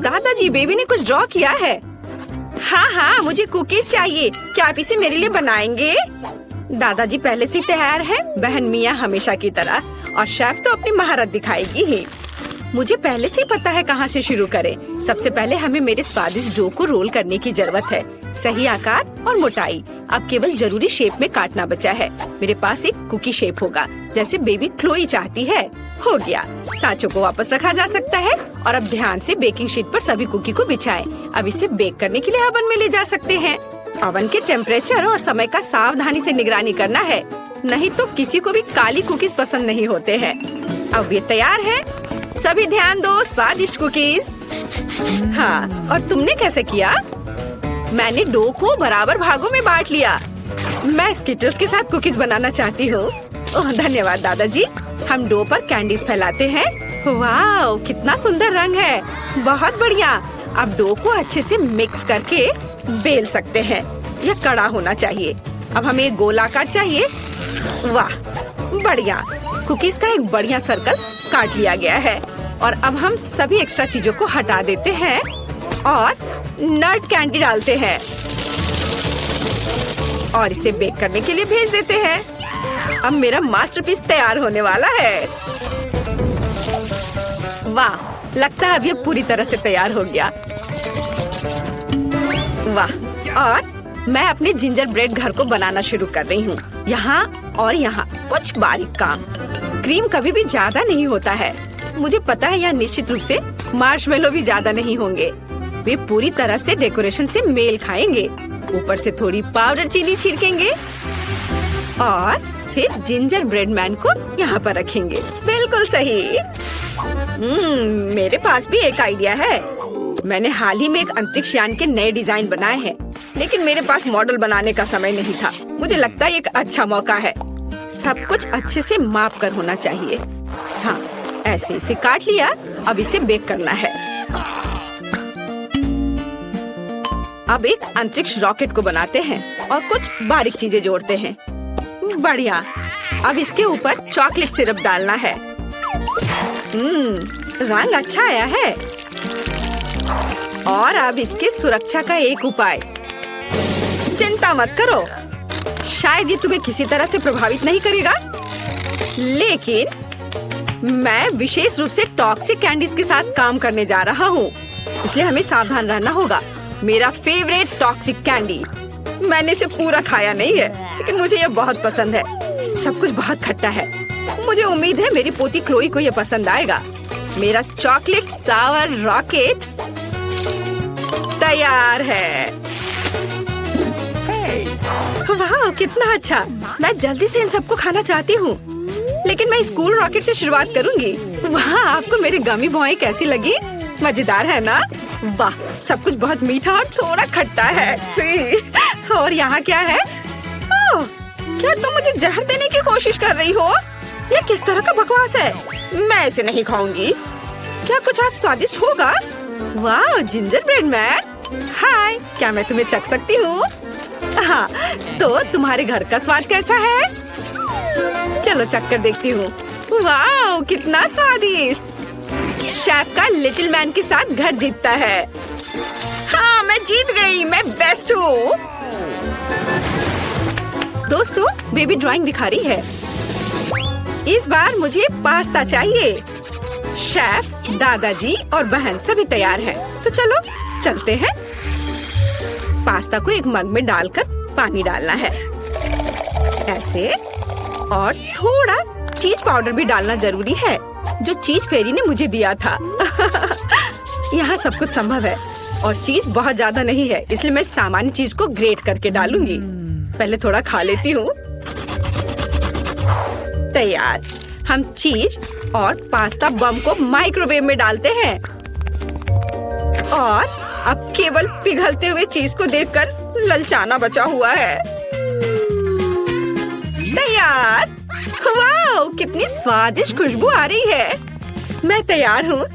दादाजी, बेबी ने कुछ ड्रॉ किया है। हाँ हाँ, मुझे कुकीज चाहिए। क्या आप इसे मेरे लिए बनाएंगे? दादाजी पहले से तैयार है, बहन मियाँ हमेशा की तरह, और शेफ तो अपनी महारत दिखाएगी ही। मुझे पहले से ही पता है कहाँ से शुरू करें। सबसे पहले हमें मेरे स्वादिष्ट डो को रोल करने की जरूरत है। सही आकार और मोटाई। अब केवल जरूरी शेप में काटना बचा है। मेरे पास एक कुकी शेप होगा, जैसे बेबी क्लोई चाहती है। हो गया। सांचों को वापस रखा जा सकता है और अब ध्यान से बेकिंग शीट पर सभी कुकी को बिछाएं। अब इसे बेक करने के लिए ओवन में ले जा सकते हैं। ओवन के टेम्परेचर और समय का सावधानी से निगरानी करना है, नहीं तो किसी को भी काली कुकीज पसंद नहीं होते हैं। अब ये तैयार है। सभी ध्यान दो, स्वादिष्ट कुकीज। हाँ, और तुमने कैसे किया? मैंने डो को बराबर भागों में बांट लिया। मैं स्किटल्स के साथ कुकीज बनाना चाहती हूँ। ओह धन्यवाद दादाजी। हम डो पर कैंडीज फैलाते हैं। वाह, कितना सुंदर रंग है। बहुत बढ़िया। अब डो को अच्छे से मिक्स करके बेल सकते हैं। यह कड़ा होना चाहिए। अब हमें एक गोलाकार चाहिए। वाह बढ़िया। कुकीज का एक बढ़िया सर्कल काट लिया गया है और अब हम सभी एक्स्ट्रा चीजों को हटा देते हैं और नट कैंडी डालते हैं और इसे बेक करने के लिए भेज देते हैं। अब मेरा मास्टरपीस तैयार होने वाला है। वाह, लगता है अब ये पूरी तरह से तैयार हो गया। वाह, और मैं अपने जिंजर ब्रेड घर को बनाना शुरू कर रही हूँ। यहाँ और यहाँ कुछ बारीक काम। क्रीम कभी भी ज्यादा नहीं होता है। मुझे पता है यहाँ निश्चित रूप से मार्शमेलो भी ज्यादा नहीं होंगे। वे पूरी तरह से डेकोरेशन से मेल खाएंगे। ऊपर से थोड़ी पाउडर चीनी छिड़केंगे और फिर जिंजर ब्रेड मैन को यहाँ पर रखेंगे। बिल्कुल सही। मेरे पास भी एक आइडिया है। मैंने हाल ही में एक अंतरिक्ष यान के नए डिजाइन बनाए हैं, लेकिन मेरे पास मॉडल बनाने का समय नहीं था। मुझे लगता है एक अच्छा मौका है। सब कुछ अच्छे से माप कर होना चाहिए। हाँ, ऐसे इसे काट लिया। अब इसे बेक करना है। अब एक अंतरिक्ष रॉकेट को बनाते हैं और कुछ बारीक चीजें जोड़ते हैं। बढ़िया। अब इसके ऊपर चॉकलेट सिरप डालना है। रंग अच्छा आया है। और अब इसके सुरक्षा का एक उपाय। चिंता मत करो, शायद ये तुम्हें किसी तरह से प्रभावित नहीं करेगा, लेकिन मैं विशेष रूप से टॉक्सिक कैंडीज के साथ काम करने जा रहा हूँ, इसलिए हमें सावधान रहना होगा। मेरा फेवरेट टॉक्सिक कैंडी। मैंने इसे पूरा खाया नहीं है, लेकिन मुझे ये बहुत पसंद है। सब कुछ बहुत खट्टा है। मुझे उम्मीद है मेरी पोती क्लोई को ये पसंद आएगा। मेरा चॉकलेट सावर रॉकेट तैयार है। वाह, कितना अच्छा। मैं जल्दी से इन सबको खाना चाहती हूँ, लेकिन मैं स्कूल रॉकेट से शुरुआत करूँगी। वाह, आपको मेरी गमी भौएं कैसी लगी? मजेदार है ना? वाह, सब कुछ बहुत मीठा और थोड़ा खट्टा है। और यहाँ क्या है? ओह, क्या तुम मुझे जहर देने की कोशिश कर रही हो? ये किस तरह का बकवास है? मैं इसे नहीं खाऊंगी। क्या कुछ आज स्वादिष्ट होगा? वाह, जिंजर ब्रेड मैन। हाय, क्या मैं तुम्हें चख सकती हूँ? हाँ, तो तुम्हारे घर का स्वाद कैसा है? चलो चख कर देखती हूँ। वाह, कितना स्वादिष्ट। शेफ का लिटिल मैन के साथ घर जीतता है। हाँ, मैं जीत गई। मैं बेस्ट हूँ। दोस्तों, बेबी ड्राइंग दिखा रही है। इस बार मुझे पास्ता चाहिए। शेफ, दादाजी और बहन सभी तैयार हैं। तो चलो चलते हैं। पास्ता को एक मग में डालकर पानी डालना है, ऐसे, और थोड़ा चीज पाउडर भी डालना जरूरी है, जो चीज फेरी ने मुझे दिया था। यहाँ सब कुछ संभव है और चीज बहुत ज्यादा नहीं है, इसलिए मैं सामान्य चीज को ग्रेट करके डालूंगी। पहले थोड़ा खा लेती हूँ। तैयार। हम चीज और पास्ता बम को माइक्रोवेव में डालते हैं और अब केवल पिघलते हुए चीज को देखकर ललचाना बचा हुआ है। तैयार। वाह, कितनी स्वादिष्ट खुशबू आ रही है। मैं तैयार हूँ।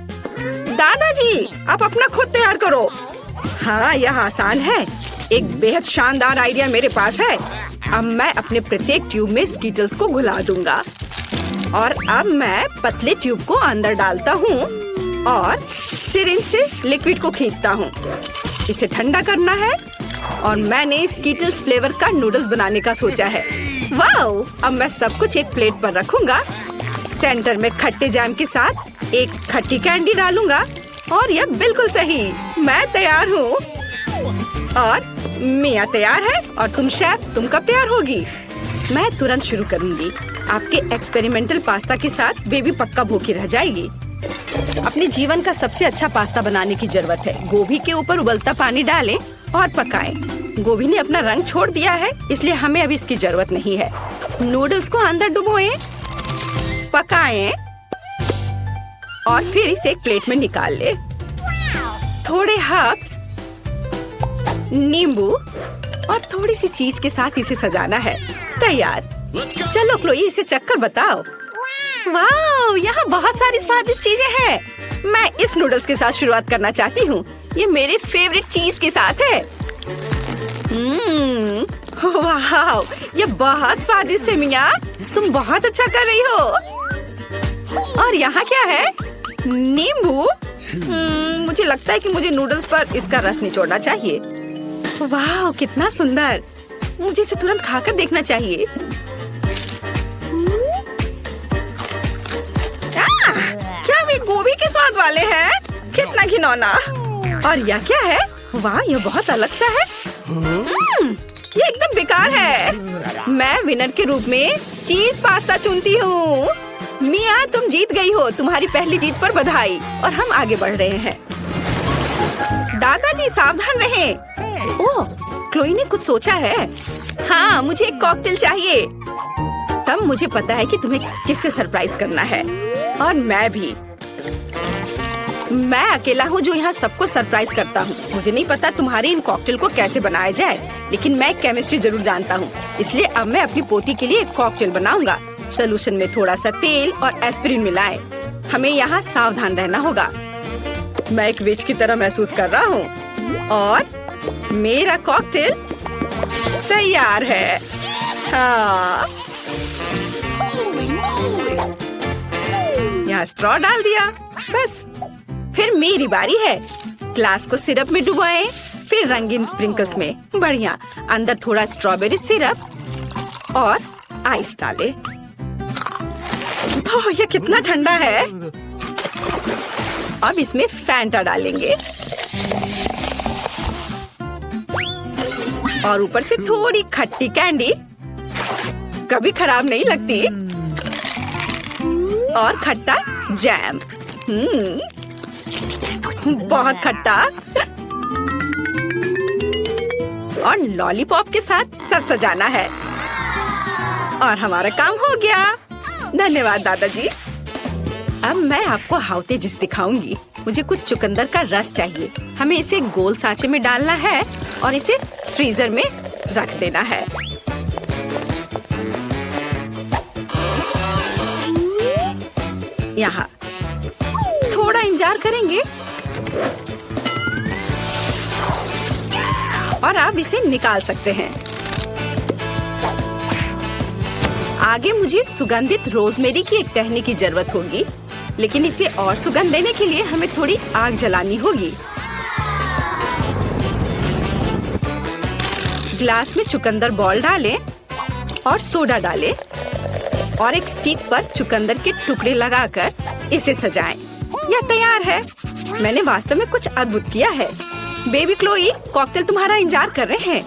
दादाजी, आप अपना खुद तैयार करो। हाँ, यह आसान है। एक बेहद शानदार आइडिया मेरे पास है। अब मैं अपने प्रत्येक ट्यूब में स्कीटल्स को घुला दूंगा और अब मैं पतले ट्यूब को अंदर डालता हूँ और सिरिंज से लिक्विड को खींचता हूँ। इसे ठंडा करना है और मैंने स्कीटल्स फ्लेवर का नूडल्स बनाने का सोचा है। वाओ! अब मैं सब कुछ एक प्लेट पर रखूंगा। सेंटर में खट्टे जैम के साथ एक खट्टी कैंडी डालूंगा और यह बिल्कुल सही। मैं तैयार हूँ और मिया तैयार है। और तुम शेफ, तुम कब तैयार होगी? मैं तुरंत शुरू करूंगी। आपके एक्सपेरिमेंटल पास्ता के साथ बेबी पक्का भूखी रह जाएगी। अपने जीवन का सबसे अच्छा पास्ता बनाने की जरूरत है। गोभी के ऊपर उबलता पानी डालें और पकाएं। गोभी ने अपना रंग छोड़ दिया है, इसलिए हमें अभी इसकी जरूरत नहीं है। नूडल्स को अंदर डुबोएं, पकाएं और फिर इसे एक प्लेट में निकाल ले। थोड़े हर्ब्स, नींबू और थोड़ी सी चीज के साथ इसे सजाना है। तैयार। चलो क्लोई, इसे चखकर बताओ। वाह, यहाँ बहुत सारी स्वादिष्ट चीजें हैं। मैं इस नूडल्स के साथ शुरुआत करना चाहती हूँ। ये मेरे फेवरेट चीज के साथ है। वाह, ये बहुत स्वादिष्ट है मिया। तुम बहुत अच्छा कर रही हो। और यहाँ क्या है? नींबू। मुझे लगता है कि मुझे नूडल्स पर इसका रस निचोड़ना चाहिए। वाह, कितना सुंदर। मुझे इसे तुरंत खाकर देखना चाहिए। क्या वे गोभी के स्वाद वाले हैं? कितना घिनौना। और यह क्या है? वाह, यह बहुत अलग सा है। ये एकदम बेकार है। मैं विनर के रूप में चीज पास्ता चुनती हूँ। मिया, तुम जीत गई हो। तुम्हारी पहली जीत पर बधाई। और हम आगे बढ़ रहे हैं। दादाजी सावधान रहें। ओह, क्लोई ने कुछ सोचा है। हाँ, मुझे एक कॉकटेल चाहिए। तब मुझे पता है कि तुम्हें किससे सरप्राइज करना है। और मैं भी। मैं अकेला हूँ जो यहाँ सबको सरप्राइज करता हूँ। मुझे नहीं पता तुम्हारे इन कॉकटेल को कैसे बनाया जाए, लेकिन मैं केमिस्ट्री जरूर जानता हूँ। इसलिए अब मैं अपनी पोती के लिए एक कॉकटेल बनाऊंगा। सोल्यूशन में थोड़ा सा तेल और एस्पिरिन मिलाएं। हमें यहाँ सावधान रहना होगा। मैं एक विच की तरह महसूस कर रहा हूँ और मेरा कॉकटेल तैयार है। हाँ, यहाँ स्ट्रॉ डाल दिया। बस, फिर मेरी बारी है। ग्लास को सिरप में डुबाएं, फिर रंगीन स्प्रिंकल्स में। बढ़िया। अंदर थोड़ा स्ट्रॉबेरी सिरप और आइस डालें। ओह, ये कितना ठंडा है। अब इसमें फैंटा डालेंगे और ऊपर से थोड़ी खट्टी कैंडी। कभी खराब नहीं लगती। और खट्टा जैम। बहुत खट्टा। और लॉलीपॉप के साथ सब सजाना है। और हमारा काम हो गया। धन्यवाद दादाजी। अब मैं आपको हाउ तेजिस दिखाऊंगी। मुझे कुछ चुकंदर का रस चाहिए। हमें इसे गोल सांचे में डालना है और इसे फ्रीजर में रख देना है। यहाँ थोड़ा इंतजार करेंगे और आप इसे निकाल सकते हैं। आगे मुझे सुगंधित रोजमेरी की एक टहनी की जरूरत होगी, लेकिन इसे और सुगंध देने के लिए हमें थोड़ी आग जलानी होगी। ग्लास में चुकंदर बॉल डालें और सोडा डालें और एक स्टिक पर चुकंदर के टुकड़े लगाकर इसे सजाएं। यह तैयार है। मैंने वास्तव में कुछ अद्भुत किया है। बेबी क्लोई, कॉकटेल तुम्हारा इंतजार कर रहे हैं।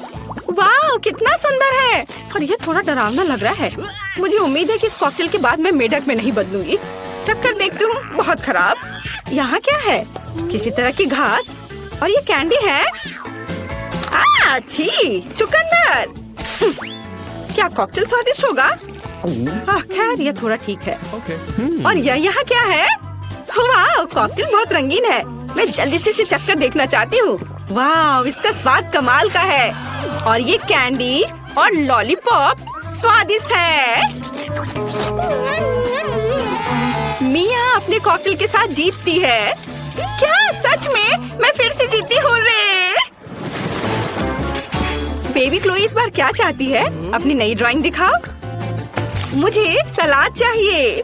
वाह, कितना सुंदर है। और यह थोड़ा डरावना लग रहा है। मुझे उम्मीद है कि इस कॉकटेल के बाद मैं मेढक में नहीं बदलूंगी। चक्कर देखती हूँ। बहुत खराब। यहाँ क्या है? किसी तरह की घास और ये कैंडी है। अच्छी चुकंदर। क्या कॉकटेल स्वादिष्ट होगा? खैर, यह थोड़ा ठीक है। और यह यहाँ क्या है? वाह, कॉकटेल बहुत रंगीन है। मैं जल्दी से इसे चक्कर देखना चाहती हूँ। वाह, इसका स्वाद कमाल का है। और ये कैंडी और लॉलीपॉप स्वादिष्ट है। मिया अपने कॉकटेल के साथ जीतती है। क्या सच में? मैं फिर से जीती हूँ रे। बेबी क्लोई इस बार क्या चाहती है? अपनी नई ड्राइंग दिखाओ। मुझे सलाद चाहिए।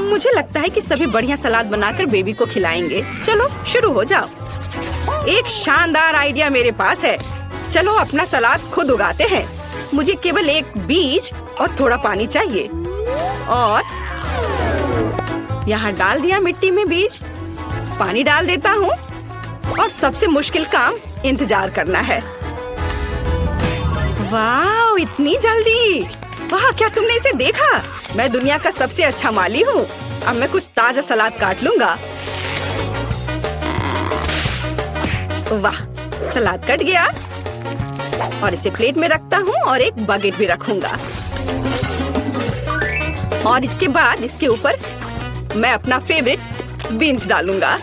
मुझे लगता है कि सभी बढ़िया सलाद बनाकर बेबी को खिलाएंगे। चलो शुरू हो जाओ। एक शानदार आइडिया मेरे पास है। चलो अपना सलाद खुद उगाते हैं। मुझे केवल एक बीज और थोड़ा पानी चाहिए। और यहाँ डाल दिया मिट्टी में बीज, पानी डाल देता हूँ और सबसे मुश्किल काम इंतजार करना है। वाह, इतनी जल्दी! वाह, क्या तुमने इसे देखा? मैं दुनिया का सबसे अच्छा माली हूँ। अब मैं कुछ ताजा सलाद काट लूंगा। वाह, सलाद कट गया और इसे प्लेट में रखता हूँ और एक बकेट भी रखूंगा। और इसके बाद इसके ऊपर मैं अपना फेवरेट बीन्स डालूंगा।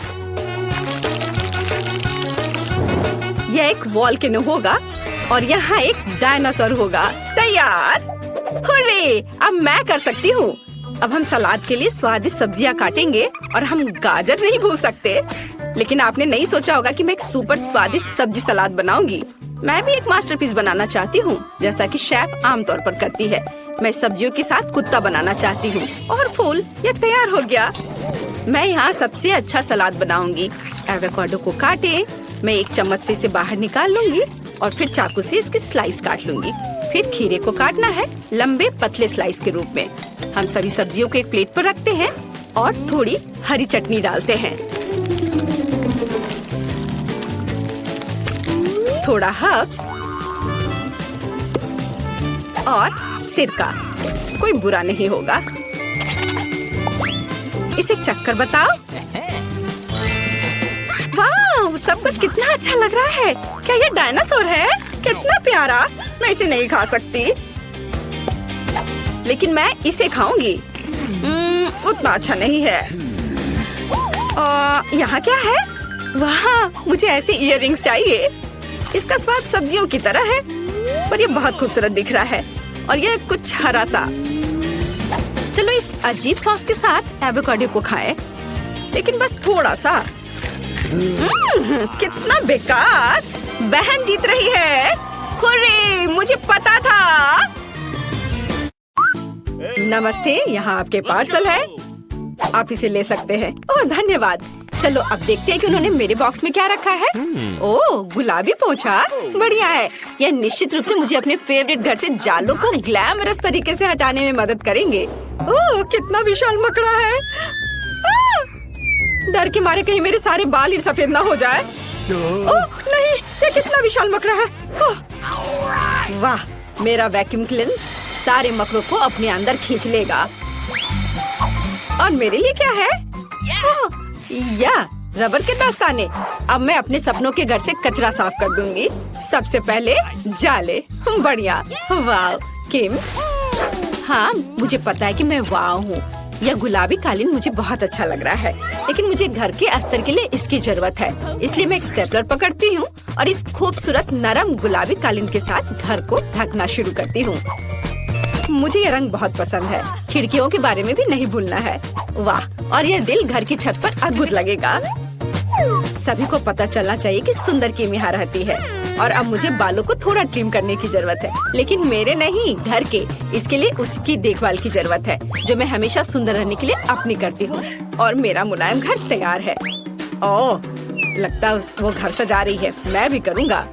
यह एक वॉल्केनो होगा और यहाँ एक डायनासोर होगा। तैयार! हुर्रे! अब मैं कर सकती हूँ। अब हम सलाद के लिए स्वादिष्ट सब्जियाँ काटेंगे और हम गाजर नहीं भूल सकते। लेकिन आपने नहीं सोचा होगा कि मैं एक सुपर स्वादिष्ट सब्जी सलाद बनाऊंगी। मैं भी एक मास्टरपीस बनाना चाहती हूँ, जैसा कि शेफ आमतौर पर करती है। मैं सब्जियों के साथ कुत्ता बनाना चाहती हूँ और फूल। ये तैयार हो गया। मैं यहाँ सबसे अच्छा सलाद बनाऊंगी। एवोकाडो को काटे, मैं एक चम्मच से इसे बाहर निकाल लूंगी और फिर चाकू से इसके स्लाइस काट लूंगी। फिर खीरे को काटना है लंबे पतले स्लाइस के रूप में। हम सभी सब्जियों को एक प्लेट पर रखते हैं और थोड़ी हरी चटनी डालते हैं, थोड़ा हर्ब्स और सिरका। कोई बुरा नहीं होगा। इसे चक्कर बताओ। वाह, सब कुछ कितना अच्छा लग रहा है। क्या ये डायनासोर है? कितना प्यारा। मैं इसे नहीं खा सकती, लेकिन मैं इसे खाऊंगी। उतना अच्छा नहीं है। यहाँ क्या है? वाह, मुझे ऐसी इयररिंग्स चाहिए। इसका स्वाद सब्जियों की तरह है, पर ये बहुत खूबसूरत दिख रहा है और ये कुछ हरा सा। चलो इस अजीब सॉस के साथ एवोकाडो को खाएं, लेकिन बस थोड़ा सा। कितना बेकार! बहन जीत रही है। हुर्रे! मुझे पता था। नमस्ते, यहाँ आपके पार्सल है। आप इसे ले सकते हैं। ओह, धन्यवाद। चलो अब देखते हैं कि उन्होंने मेरे बॉक्स में क्या रखा है। ओह, गुलाबी पोंछा, बढ़िया है। यह निश्चित रूप से मुझे अपने फेवरेट घर से जालों को ग्लैमरस तरीके से हटाने में मदद करेंगे। ओह, कितना विशाल मकड़ा है। डर के मारे कहीं मेरे सारे बाल ही सफेद ना हो जाए। ओह नहीं, ये कितना विशाल मकड़ा है। वाह, मेरा वैक्यूम क्लीनर सारे मकड़ों को अपने अंदर खींच लेगा। और मेरे लिए क्या है? या रबर के दस्ताने। अब मैं अपने सपनों के घर से कचरा साफ कर दूंगी। सबसे पहले जाले। बढ़िया। वाह किम, हाँ मुझे पता है कि मैं वाह हूँ। यह गुलाबी कालीन मुझे बहुत अच्छा लग रहा है, लेकिन मुझे घर के अस्तर के लिए इसकी जरूरत है। इसलिए मैं एक स्टेपलर पकड़ती हूँ और इस खूबसूरत नरम गुलाबी कालीन के साथ घर को ढकना शुरू करती हूँ। मुझे ये रंग बहुत पसंद है। खिड़कियों के बारे में भी नहीं भूलना है। वाह, और यह दिल घर की छत पर अद्भुत लगेगा। सभी को पता चलना चाहिए कि सुंदर किम यहाँ रहती है। और अब मुझे बालों को थोड़ा ट्रिम करने की जरूरत है, लेकिन मेरे नहीं, घर के। इसके लिए उसकी देखभाल की जरूरत है, जो मैं हमेशा सुंदर रहने के लिए अपनी करती हूँ। और मेरा मुलायम घर तैयार है। ओह, लगता है वो घर सजा रही है। मैं भी करूँगा।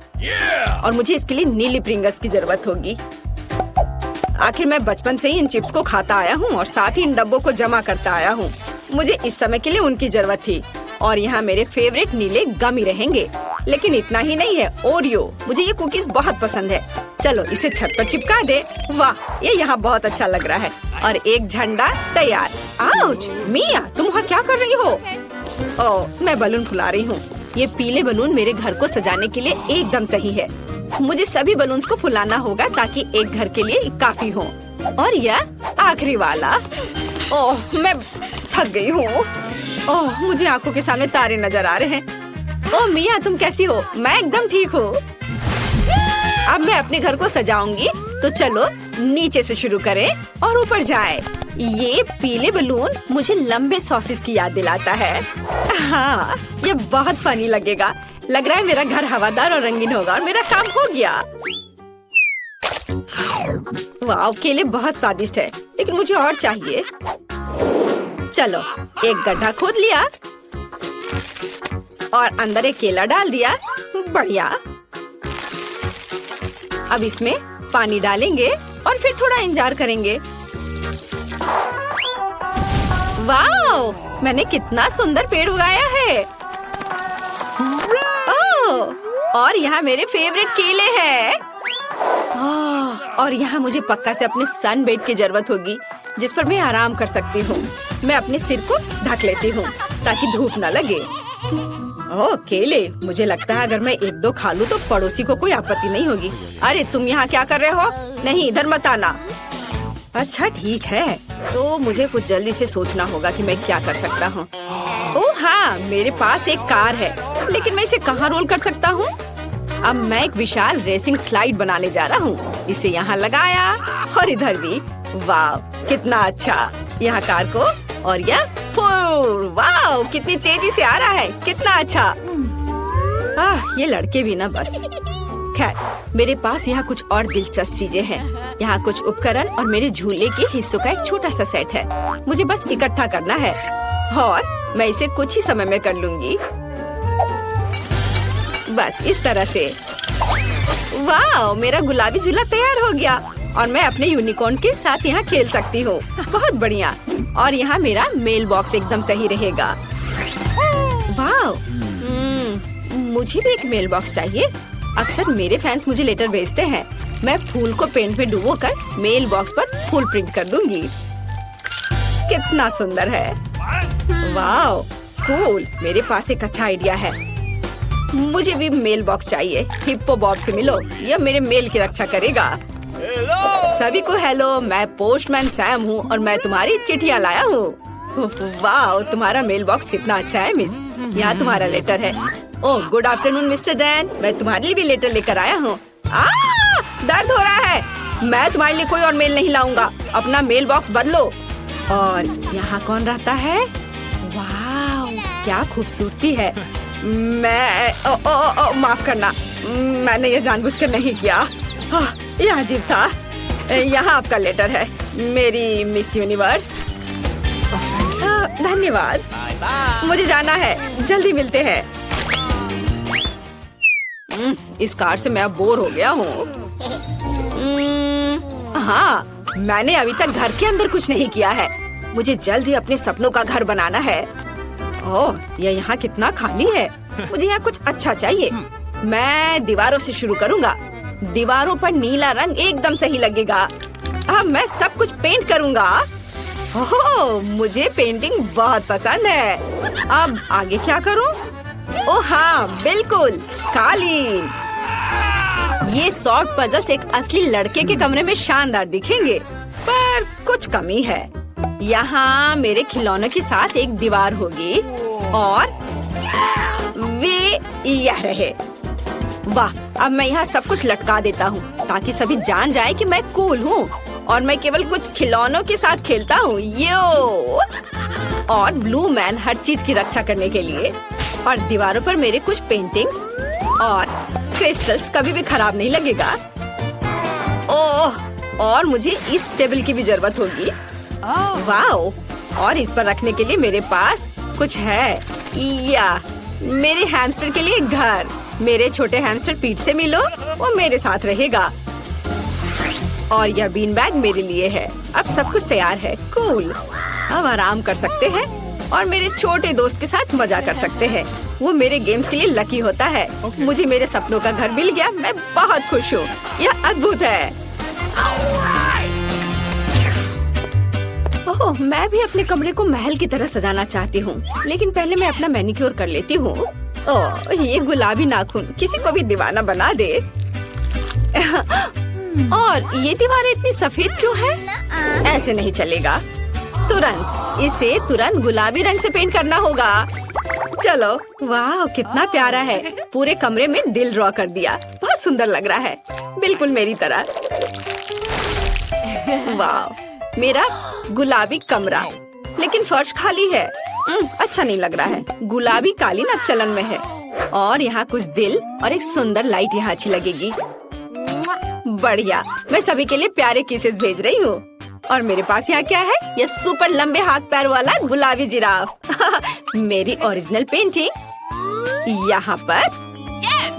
और मुझे इसके लिए नीली प्रिंगल्स की जरूरत होगी। आखिर मैं बचपन से ही इन चिप्स को खाता आया हूँ और साथ ही इन डब्बों को जमा करता आया हूँ। मुझे इस समय के लिए उनकी जरूरत थी। और यहाँ मेरे फेवरेट नीले गमी रहेंगे। लेकिन इतना ही नहीं है, ओरियो। मुझे ये कुकीज बहुत पसंद है। चलो इसे छत पर चिपका दे। वाह, ये यहाँ बहुत अच्छा लग रहा है। और एक झंडा तैयार। आउच, मिया तुम वहाँ क्या कर रही हो? ओह, मैं बलून फुला रही हूँ। ये पीले बलून मेरे घर को सजाने के लिए एकदम सही है। मुझे सभी बलून्स को फुलाना होगा ताकि एक घर के लिए काफी हो। और यह आखिरी वाला। ओह, मैं थक गई हूँ। ओह, मुझे आंखों के सामने तारे नजर आ रहे हैं। ओह मिया, तुम कैसी हो? मैं एकदम ठीक हूँ। अब मैं अपने घर को सजाऊंगी, तो चलो नीचे से शुरू करें और ऊपर जाएं। ये पीले बलून मुझे लंबे सॉसेस की याद दिलाता है। हाँ, ये बहुत फनी लगेगा। लग रहा है मेरा घर हवादार और रंगीन होगा और मेरा काम हो गया। वाह, केले बहुत स्वादिष्ट है, लेकिन मुझे और चाहिए। चलो, एक गड्ढा खोद लिया और अंदर एक केला डाल दिया। बढ़िया। अब इसमें पानी डालेंगे और फिर थोड़ा इंतजार करेंगे। वाओ! मैंने कितना सुंदर पेड़ उगाया है। ओह! और यहाँ मेरे फेवरेट केले हैं। और यहाँ मुझे पक्का से अपने सन बेड की जरूरत होगी, जिस पर मैं आराम कर सकती हूँ। मैं अपने सिर को ढक लेती हूँ ताकि धूप न लगे। ओह, केले! मुझे लगता है अगर मैं एक दो खा लूं तो पड़ोसी को कोई आपत्ति नहीं होगी। अरे तुम यहाँ क्या कर रहे हो? नहीं, इधर मत आना। अच्छा ठीक है, तो मुझे कुछ जल्दी से सोचना होगा कि मैं क्या कर सकता हूँ। ओह हाँ, मेरे पास एक कार है, लेकिन मैं इसे कहाँ रोल कर सकता हूँ? अब मैं एक विशाल रेसिंग स्लाइड बनाने जा रहा हूँ। इसे यहाँ लगाया और इधर भी। वाह, कितना अच्छा! यहाँ कार को और यह वाह, कितनी तेजी से आ रहा है। कितना अच्छा! ये लड़के भी ना बस। खैर, मेरे पास यहाँ कुछ और दिलचस्प चीजें हैं। यहाँ कुछ उपकरण और मेरे झूले के हिस्सों का एक छोटा सा सेट है। मुझे बस इकट्ठा करना है और मैं इसे कुछ ही समय में कर लूंगी। बस इस तरह से। वाह, मेरा गुलाबी झूला तैयार हो गया और मैं अपने यूनिकॉर्न के साथ यहाँ खेल सकती हूँ। बहुत बढ़िया। और यहाँ मेरा मेल बॉक्स एकदम सही रहेगा। वाह, मुझे भी एक मेल बॉक्स चाहिए। अक्सर मेरे फैंस मुझे लेटर भेजते हैं। मैं फूल को पेंट में डुबोकर मेल बॉक्स पर फूल प्रिंट कर दूंगी। कितना सुंदर है। वाह, कूल। मेरे पास एक अच्छा आइडिया है। मुझे भी मेल बॉक्स चाहिए। हिप्पो बॉब से मिलो, यह मेरे मेल की रक्षा करेगा। सभी को हेलो, मैं पोस्टमैन सैम हूँ और मैं तुम्हारी चिट्ठियाँ लाया हूँ। वाह, तुम्हारा मेल बॉक्स कितना अच्छा है मिस। यहाँ तुम्हारा लेटर है। ओह, गुड आफ्टरनून मिस्टर डैन, मैं तुम्हारे लिए भी लेटर लेकर आया हूँ। दर्द हो रहा है। मैं तुम्हारे लिए कोई और मेल नहीं लाऊंगा। अपना मेल बॉक्स बदलो। और यहाँ कौन रहता है? वाह, क्या खूबसूरती है। मैं माफ करना, मैंने ये जानबूझकर नहीं किया। यह अजीब था। यहाँ आपका लेटर है, मेरी मिस यूनिवर्स। धन्यवाद। मुझे जाना है, जल्दी मिलते हैं। इस कार से मैं अब बोर हो गया हूँ। हाँ, मैंने अभी तक घर के अंदर कुछ नहीं किया है। मुझे जल्द ही अपने सपनों का घर बनाना है। ओह, यह यहाँ कितना खाली है। मुझे यहाँ कुछ अच्छा चाहिए। मैं दीवारों से शुरू करूँगा। दीवारों पर नीला रंग एकदम सही लगेगा। अब मैं सब कुछ पेंट करूँगा। ओह, मुझे पेंटिंग बहुत पसंद है। अब आगे क्या करूँ? ओह हाँ, बिल्कुल, कालीन। ये सॉर्ट पजल्स एक असली लड़के के कमरे में शानदार दिखेंगे, पर कुछ कमी है। यहाँ मेरे खिलौनों के साथ एक दीवार होगी और वे यह रहे। वाह, अब मैं यहाँ सब कुछ लटका देता हूँ ताकि सभी जान जाए कि मैं कूल हूँ और मैं केवल कुछ खिलौनों के साथ खेलता हूँ। यो! और ब्लू मैन हर चीज की रक्षा करने के लिए। और दीवारों पर मेरे कुछ पेंटिंग्स और क्रिस्टल्स कभी भी खराब नहीं लगेगा। ओह, और मुझे इस टेबल की भी जरूरत होगी। वाओ, और इस पर रखने के लिए मेरे पास कुछ है। या मेरे हैमस्टर के लिए घर। मेरे छोटे हैमस्टर पीठ से मिलो, वो मेरे साथ रहेगा। और यह बीन बैग मेरे लिए है। अब सब कुछ तैयार है। कूल। अब आराम कर सकते हैं और मेरे छोटे दोस्त के साथ मजा कर सकते हैं। वो मेरे गेम्स के लिए लकी होता है। मुझे मेरे सपनों का घर मिल गया। मैं बहुत खुश हूँ। यह अद्भुत है। ओह, मैं भी अपने कमरे को महल की तरह सजाना चाहती हूँ, लेकिन पहले मैं अपना मैनिक्योर कर लेती हूँ। ओह, ये गुलाबी नाखून किसी को भी दीवाना बना दे। और ये दीवारें इतनी सफेद क्यों है? ऐसे नहीं चलेगा। तुरंत गुलाबी रंग से पेंट करना होगा। चलो, वाह, कितना प्यारा है। पूरे कमरे में दिल ड्रॉ कर दिया। बहुत सुंदर लग रहा है, बिल्कुल मेरी तरह। वाह, मेरा गुलाबी कमरा, लेकिन फर्श खाली है। अच्छा नहीं लग रहा है। गुलाबी कालीन अब चलन में है और यहाँ कुछ दिल और एक सुंदर लाइट यहाँ अच्छी लगेगी। बढ़िया, मैं सभी के लिए प्यारे किसेस भेज रही हूँ। और मेरे पास यहाँ क्या है? ये सुपर लंबे हाथ पैर वाला गुलाबी जिराफ। मेरी ओरिजिनल पेंटिंग यहाँ पर।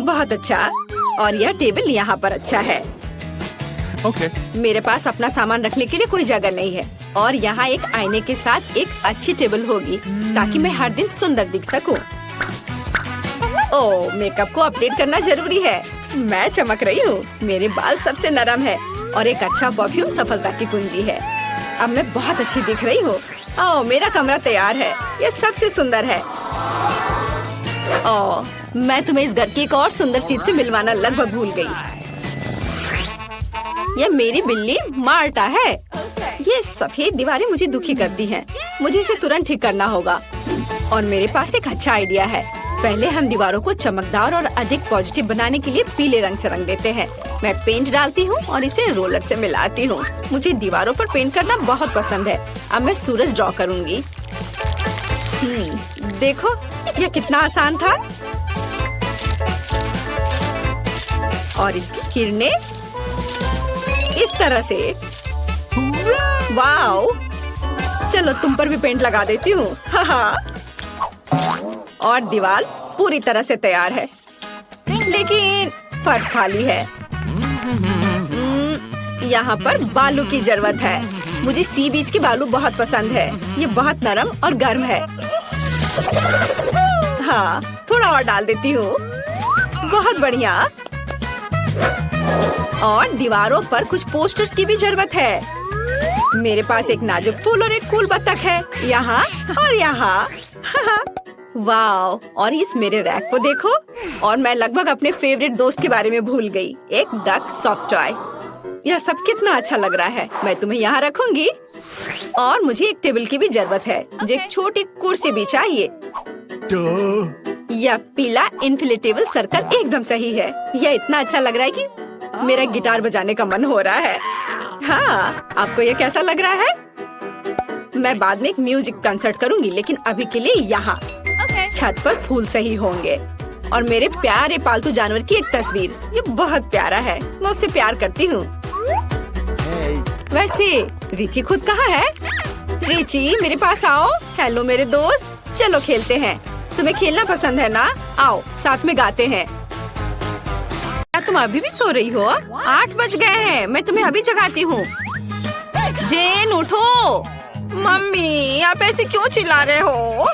बहुत अच्छा। और यह टेबल यहाँ पर अच्छा है। मेरे पास अपना सामान रखने के लिए कोई जगह नहीं है और यहाँ एक आईने के साथ एक अच्छी टेबल होगी ताकि मैं हर दिन सुंदर दिख सकूं। ओह, मेकअप को अपडेट करना जरूरी है। मैं चमक रही हूँ। मेरे बाल सबसे नरम है और एक अच्छा परफ्यूम सफलता की कुंजी है। अब मैं बहुत अच्छी दिख रही हूँ। ओह, मेरा कमरा तैयार है। ये सबसे सुंदर है। ओह, मैं तुम्हें इस घर की एक और सुंदर चीज से मिलवाना लगभग भूल गई। यह मेरी बिल्ली मार्टा है। ये सफेद दीवारें मुझे दुखी करती हैं। मुझे इसे तुरंत ठीक करना होगा। और मेरे पास एक अच्छा आइडिया है। पहले हम दीवारों को चमकदार और अधिक पॉजिटिव बनाने के लिए पीले रंग से रंग देते हैं। मैं पेंट डालती हूँ और इसे रोलर से मिलाती हूँ। मुझे दीवारों पर पेंट करना बहुत पसंद है। अब मैं सूरज ड्रॉ करूँगी। देखो, यह कितना आसान था। और इसकी किरणें इस तरह से। वाओ! चलो तुम पर भी पेंट लगा देती हूँ। और दीवार पूरी तरह से तैयार है, लेकिन फर्श खाली है। यहाँ पर बालू की जरूरत है। मुझे सी बीच की बालू बहुत पसंद है। ये बहुत नरम और गर्म है। हाँ, थोड़ा और डाल देती हूँ। बहुत बढ़िया। और दीवारों पर कुछ पोस्टर्स की भी जरूरत है। मेरे पास एक नाजुक फूल और एक फूल बत्तख है, यहाँ और यहाँ। वाओ! और इस मेरे रैक को देखो। और मैं लगभग अपने फेवरेट दोस्त के बारे में भूल गई, एक डक सॉफ्ट टॉय। यह सब कितना अच्छा लग रहा है। मैं तुम्हें यहाँ रखूंगी। और मुझे एक टेबल की भी जरूरत है। मुझे एक छोटी कुर्सी भी चाहिए। यह पीला इन्फ्लेटेबल सर्कल एकदम सही है। यह इतना अच्छा लग रहा है कि मेरा गिटार बजाने का मन हो रहा है। हाँ, आपको यह कैसा लग रहा है? मैं बाद में एक म्यूजिक कंसर्ट करूंगी, लेकिन अभी के लिए यहाँ छत पर फूल सही होंगे। और मेरे प्यारे पालतू जानवर की एक तस्वीर। ये बहुत प्यारा है। मैं उससे प्यार करती हूँ। वैसे रिची खुद कहाँ है? रिची, मेरे पास आओ। हेलो मेरे दोस्त, चलो खेलते हैं। तुम्हें खेलना पसंद है ना? आओ साथ में गाते हैं। क्या तुम अभी भी सो रही हो? 8 बज गए हैं। मैं तुम्हें अभी जगाती हूँ। जेन, उठो। मम्मी, आप ऐसे क्यों चिल्ला रहे हो?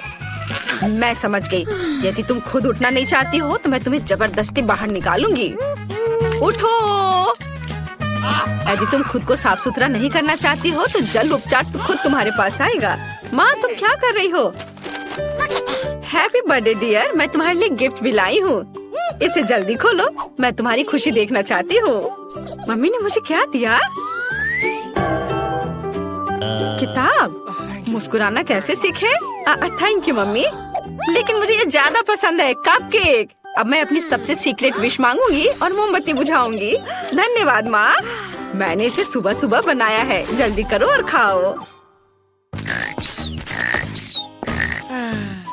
मैं समझ गई। यदि तुम खुद उठना नहीं चाहती हो तो मैं तुम्हें जबरदस्ती बाहर निकालूंगी। उठो। यदि तुम खुद को साफ सुथरा नहीं करना चाहती हो तो जल उपचार तो खुद तुम्हारे पास आएगा। माँ, तुम क्या कर रही हो? हैप्पी बर्थडे डियर, मैं तुम्हारे लिए गिफ्ट भी लाई हूँ। इसे जल्दी खोलो। मैं तुम्हारी खुशी देखना चाहती हूँ। मम्मी ने मुझे क्या दिया? किताब। मुस्कुराना कैसे सीखे? थैंक यू मम्मी, लेकिन मुझे ये ज्यादा पसंद है, कपकेक। अब मैं अपनी सबसे सीक्रेट विश मांगूंगी और मोमबत्ती बुझाऊंगी। धन्यवाद माँ, मैंने इसे सुबह सुबह बनाया है। जल्दी करो और खाओ।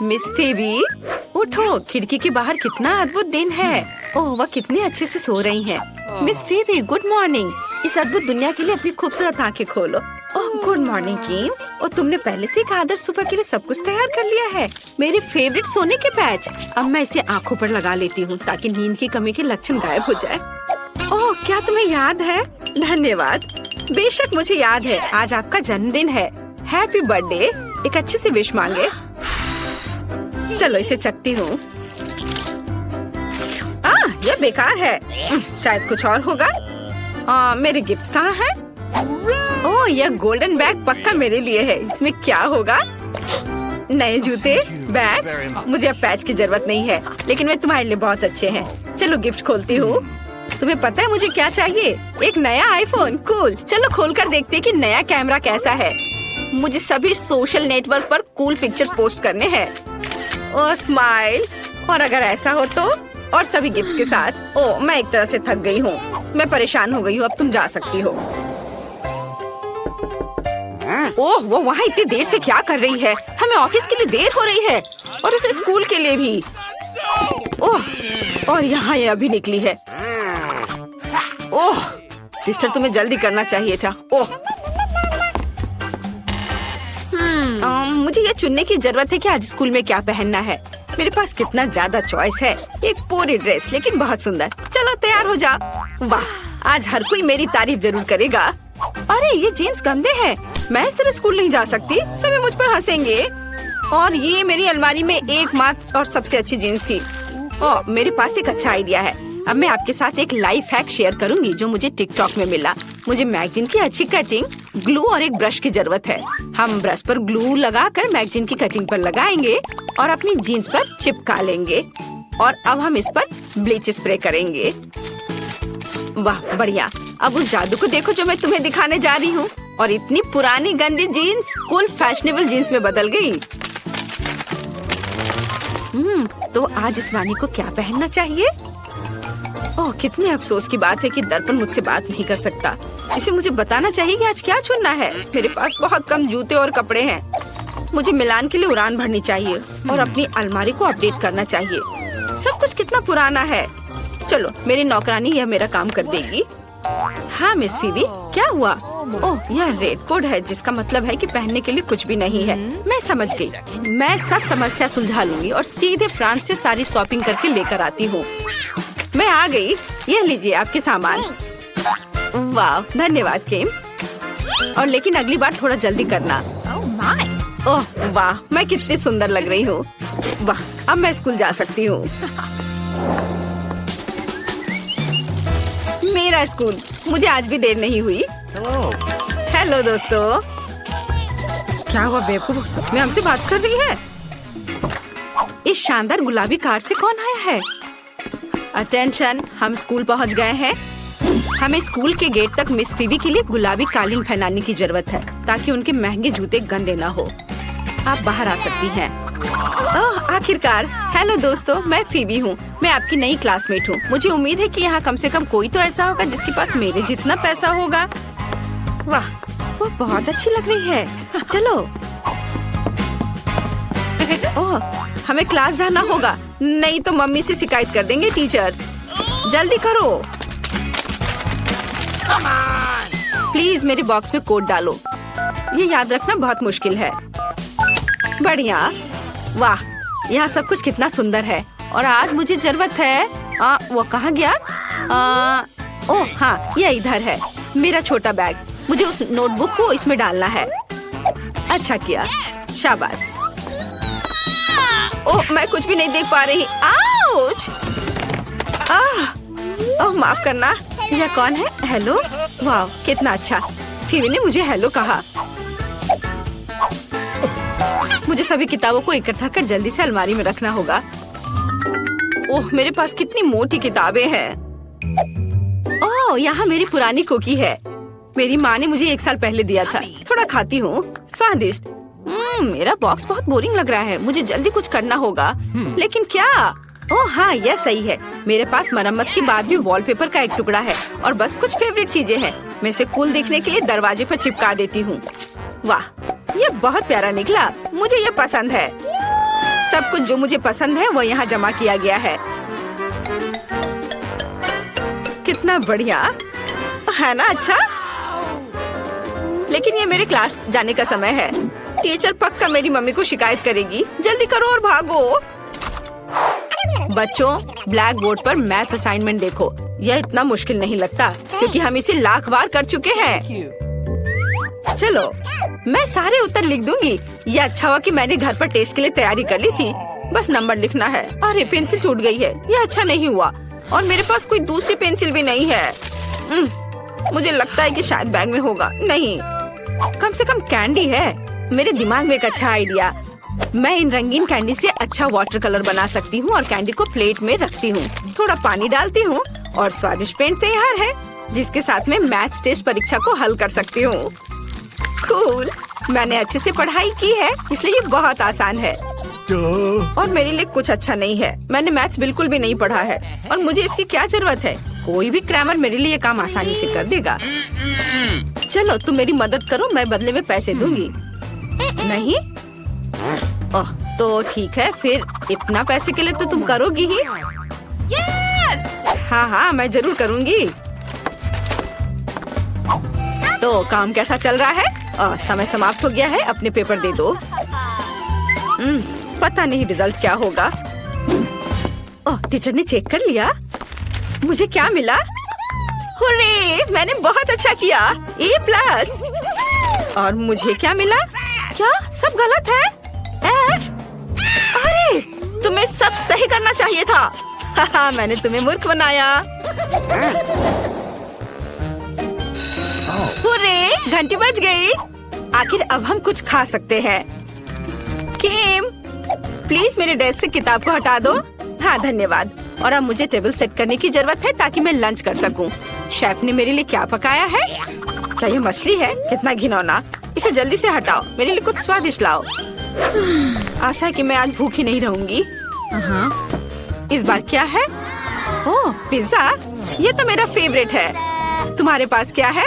मिस फेबी, उठो। खिड़की के बाहर कितना अद्भुत दिन है। ओह, वह कितनी अच्छे से सो रही हैं। Miss फेबी, good morning. इस अद्भुत दुनिया के लिए अपनी खूबसूरत आंखें खोलो। ओह, गुड मॉर्निंग किम। और तुमने पहले से एक आदर्श सुबह के लिए सब कुछ तैयार कर लिया है। मेरे फेवरेट सोने के पैच। अब मैं इसे आंखों पर लगा लेती हूँ ताकि नींद की कमी के लक्षण गायब हो जाए। ओह, क्या तुम्हें याद है? धन्यवाद। बेशक मुझे याद है। आज आपका जन्मदिन है। Happy birthday. एक अच्छे से विश मांगे। चलो इसे चखती हूँ। यह बेकार है। शायद कुछ और होगा। मेरे गिफ्ट्स कहाँ हैं? ओह, यह गोल्डन बैग पक्का मेरे लिए है। इसमें क्या होगा? नए जूते, बैग। मुझे अब पैच की जरूरत नहीं है, लेकिन वे तुम्हारे लिए बहुत अच्छे हैं। चलो गिफ्ट खोलती हूँ। तुम्हें पता है मुझे क्या चाहिए? एक नया आईफोन। कूल। चलो खोलकर देखते हैं कि नया कैमरा कैसा है। मुझे सभी सोशल नेटवर्क पर कूल पिक्चर्स पोस्ट करने हैं। ओह, स्माइल। और अगर ऐसा हो तो? और सभी गिफ्ट्स के साथ। ओह, मैं एक तरह से थक गई हूँ। मैं परेशान हो गई हूँ। अब तुम जा सकती हो। ओह, वो वहाँ इतनी देर से क्या कर रही है? हमें ऑफिस के लिए देर हो रही है और उसे स्कूल के लिए भी। ओह, और यहाँ ये अभी निकली है। ओह, सिस्टर, तुम्हें जल्दी करना चाहिए था। ओह, मुझे ये चुनने की जरूरत है कि आज स्कूल में क्या पहनना है। मेरे पास कितना ज्यादा चॉइस है। एक पूरी ड्रेस, लेकिन बहुत सुंदर। चलो तैयार हो जाओ। वाह, आज हर कोई मेरी तारीफ जरूर करेगा। अरे ये जीन्स गंदे हैं, मैं इस तरह स्कूल नहीं जा सकती। सभी मुझ पर हंसेंगे। और ये मेरी अलमारी में एकमात्र और सबसे अच्छी जीन्स थी। ओह, मेरे पास एक अच्छा आइडिया है। अब मैं आपके साथ एक लाइफ हैक शेयर करूंगी जो मुझे टिकटॉक में मिला। मुझे मैगजीन की अच्छी कटिंग, ग्लू और एक ब्रश की जरूरत है। हम ब्रश पर ग्लू लगाकर मैगजीन की कटिंग पर लगाएंगे और अपनी जीन्स पर चिपका लेंगे। और अब हम इस पर ब्लीच स्प्रे करेंगे। वाह बढ़िया। अब उस जादू को देखो जो मैं तुम्हें दिखाने जा रही हूँ। और इतनी पुरानी गंदी जीन्स कूल फैशनेबल जीन्स में बदल गई। तो आज इस रानी को क्या पहनना चाहिए? ओह, कितने अफसोस की बात है कि दर्पण मुझसे बात नहीं कर सकता। इसे मुझे बताना चाहिए कि आज क्या चुनना है। मेरे पास बहुत कम जूते और कपड़े हैं। मुझे मिलान के लिए उड़ान भरनी चाहिए और अपनी अलमारी को अपडेट करना चाहिए। सब कुछ कितना पुराना है। चलो, मेरी नौकरानी यह मेरा काम कर देगी। हाँ मिस फीबी, क्या हुआ? ओह, यह रेड कोड है, जिसका मतलब है कि पहनने के लिए कुछ भी नहीं है। मैं समझ गई। मैं सब समस्या सुलझा लूंगी और सीधे फ्रांस से सारी शॉपिंग करके लेकर आती हूँ। मैं आ गई। ये लीजिए आपके सामान। वाह, धन्यवाद केम। और लेकिन अगली बार थोड़ा जल्दी करना। ओह वाह, मैं कितनी सुंदर लग रही हूँ। वाह, अब मैं स्कूल जा सकती हूँ। मेरा स्कूल, मुझे आज भी देर नहीं हुई। हेलो दोस्तों। क्या हुआ बेवकूफ, सच में हमसे बात कर रही है? इस शानदार गुलाबी कार से कौन आया है? अटेंशन, हम स्कूल पहुंच गए हैं। हमें स्कूल के गेट तक मिस फीबी के लिए गुलाबी कालीन फैलाने की जरूरत है ताकि उनके महंगे जूते गंदे ना हो। आप बाहर आ सकती हैं। ओह, आखिरकार। हेलो दोस्तों, मैं फीबी हूँ। मैं आपकी नई क्लासमेट हूँ। मुझे उम्मीद है कि यहाँ कम से कम कोई तो ऐसा होगा जिसके पास मेरे जितना पैसा होगा। वाह, वो बहुत अच्छी लग रही है। चलो। ओह, हमें क्लास जाना होगा, नहीं तो मम्मी से शिकायत कर देंगे टीचर। जल्दी करो। प्लीज मेरे बॉक्स में कोड डालो। ये याद रखना बहुत मुश्किल है। बढ़िया। वाह, यहाँ सब कुछ कितना सुंदर है। और आज मुझे जरूरत है। वो कहाँ गया? ओह हाँ, ये इधर है। मेरा छोटा बैग। मुझे उस नोटबुक को इसमें डालना है। अच्छा किया, शाबाश। ओह, मैं कुछ भी नहीं देख पा रही। आउच! ओह, माफ करना। यह कौन है? हेलो। वाह, कितना अच्छा। फीबी ने मुझे हेलो कहा। मुझे सभी किताबों को इकट्ठा कर जल्दी से अलमारी में रखना होगा। ओह, मेरे पास कितनी मोटी किताबें हैं। ओह, यहाँ मेरी पुरानी कुकी है। मेरी माँ ने मुझे 1 साल पहले दिया था। थोड़ा खाती हूँ। स्वादिष्ट। मेरा बॉक्स बहुत बोरिंग लग रहा है। मुझे जल्दी कुछ करना होगा। लेकिन क्या? ओह हाँ, यह सही है। मेरे पास मरम्मत के बाद भी वॉलपेपर का एक टुकड़ा है और बस कुछ फेवरेट चीजें हैं। मैं इसे कूल दिखने के लिए दरवाजे पर चिपका देती हूँ। वाह, ये बहुत प्यारा निकला। मुझे ये पसंद है। सब कुछ जो मुझे पसंद है वो यहाँ जमा किया गया है। कितना बढ़िया है ना? अच्छा, लेकिन ये मेरे क्लास जाने का समय है। टीचर पक्का मेरी मम्मी को शिकायत करेगी। जल्दी करो और भागो। बच्चों, ब्लैक बोर्ड पर मैथ असाइनमेंट देखो। यह इतना मुश्किल नहीं लगता क्योंकि हम इसे लाख बार कर चुके हैं। चलो, मैं सारे उत्तर लिख दूंगी। यह अच्छा हुआ कि मैंने घर पर टेस्ट के लिए तैयारी कर ली थी। बस नंबर लिखना है। अरे, पेंसिल टूट गई है। यह अच्छा नहीं हुआ। और मेरे पास कोई दूसरी पेंसिल भी नहीं है। मुझे लगता है कि शायद बैग में होगा। नहीं, कम से कम कैंडी है। मेरे दिमाग में एक अच्छा आइडिया। मैं इन रंगीन कैंडी से अच्छा वाटर कलर बना सकती हूँ और कैंडी को प्लेट में रखती हूँ। थोड़ा पानी डालती हूँ और स्वादिष्ट पेंट तैयार है, जिसके साथ में मैथ्स टेस्ट परीक्षा को हल कर सकती हूँ। कूल। मैंने अच्छे से पढ़ाई की है, इसलिए ये बहुत आसान है। और मेरे लिए कुछ अच्छा नहीं है। मैंने मैथ्स बिल्कुल भी नहीं पढ़ा है और मुझे इसकी क्या जरूरत है। कोई भी क्रैमर मेरे लिए काम आसानी से कर देगा। चलो, तुम मेरी मदद करो, मैं बदले में पैसे दूंगी। नहीं? ओह, तो ठीक है, फिर इतना पैसे के लिए तो तुम करोगी ही। हाँ हाँ, मैं जरूर करूँगी। तो काम कैसा चल रहा है? समय समाप्त हो गया है। अपने पेपर दे दो। पता नहीं रिजल्ट क्या होगा। ओह, टीचर ने चेक कर लिया। मुझे क्या मिला? हुर्रे, मैंने बहुत अच्छा किया, A+। और मुझे क्या मिला? क्या सब गलत है? F? अरे, तुम्हें सब सही करना चाहिए था। हाहा, मैंने तुम्हें मूर्ख बनाया। हुर्रे, घंटी बज गई। आखिर अब हम कुछ खा सकते हैं। किम, प्लीज मेरे डेस्क से किताब को हटा दो। हाँ, धन्यवाद। और अब मुझे टेबल सेट करने की जरूरत है ताकि मैं लंच कर सकूं। शेफ ने मेरे लिए क्या पकाया है? क्या ये मछली है? कितना घिनौना। इसे जल्दी से हटाओ, मेरे लिए कुछ स्वादिष्ट लाओ। आशा है कि मैं आज भूखी नहीं रहूंगी। इस बार क्या है? ओह, पिज्जा। ये तो मेरा फेवरेट है। तुम्हारे पास क्या है?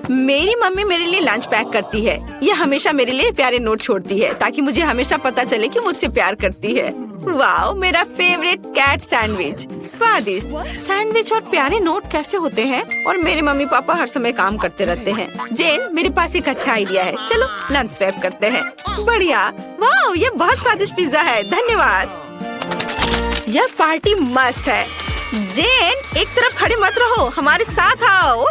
मेरी मम्मी मेरे लिए लंच पैक करती है। ये हमेशा मेरे लिए प्यारे नोट छोड़ती है ताकि मुझे हमेशा पता चले कि मुझसे प्यार करती है। वाओ, मेरा फेवरेट कैट सैंडविच। स्वादिष्ट सैंडविच और प्यारे नोट कैसे होते हैं? और मेरे मम्मी पापा हर समय काम करते रहते हैं। जेन, मेरे पास एक अच्छा आइडिया है। चलो लंच स्वैप करते हैं। बढ़िया। वाओ, ये बहुत स्वादिष्ट पिज्जा है। धन्यवाद। यह पार्टी मस्त है। जेन, एक तरफ खड़े मत रहो, हमारे साथ आओ।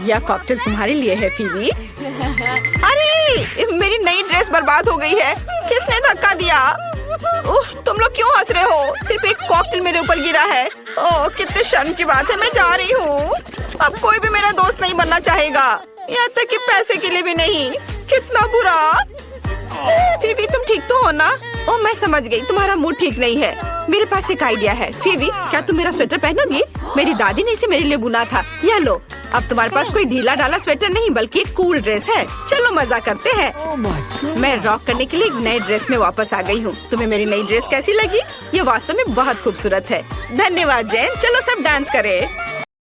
यह कॉकटेल तुम्हारे लिए है, फीबी। अरे, मेरी नई ड्रेस बर्बाद हो गई है। किसने धक्का दिया? उफ, तुम लोग क्यों हंस रहे हो? सिर्फ एक कॉकटेल मेरे ऊपर गिरा है। ओह, कितने शर्म की बात है। मैं जा रही हूँ। अब कोई भी मेरा दोस्त नहीं बनना चाहेगा, यहाँ तक कि पैसे के लिए भी नहीं। कितना बुरा। फीबी, तुम ठीक तो हो ना? ओह, मैं समझ गई, तुम्हारा मूड ठीक नहीं है। मेरे पास एक आइडिया है। फीबी, क्या तुम मेरा स्वेटर पहनोगी? मेरी दादी ने इसे मेरे लिए बुना था। यह लो। अब तुम्हारे पास कोई ढीला ढाला स्वेटर नहीं बल्कि एक कूल ड्रेस है। चलो मजा करते हैं। मैं रॉक करने के लिए एक नए ड्रेस में वापस आ गई हूँ। तुम्हें मेरी नई ड्रेस कैसी लगी? ये वास्तव में बहुत खूबसूरत है। धन्यवाद जैन। चलो सब डांस करें।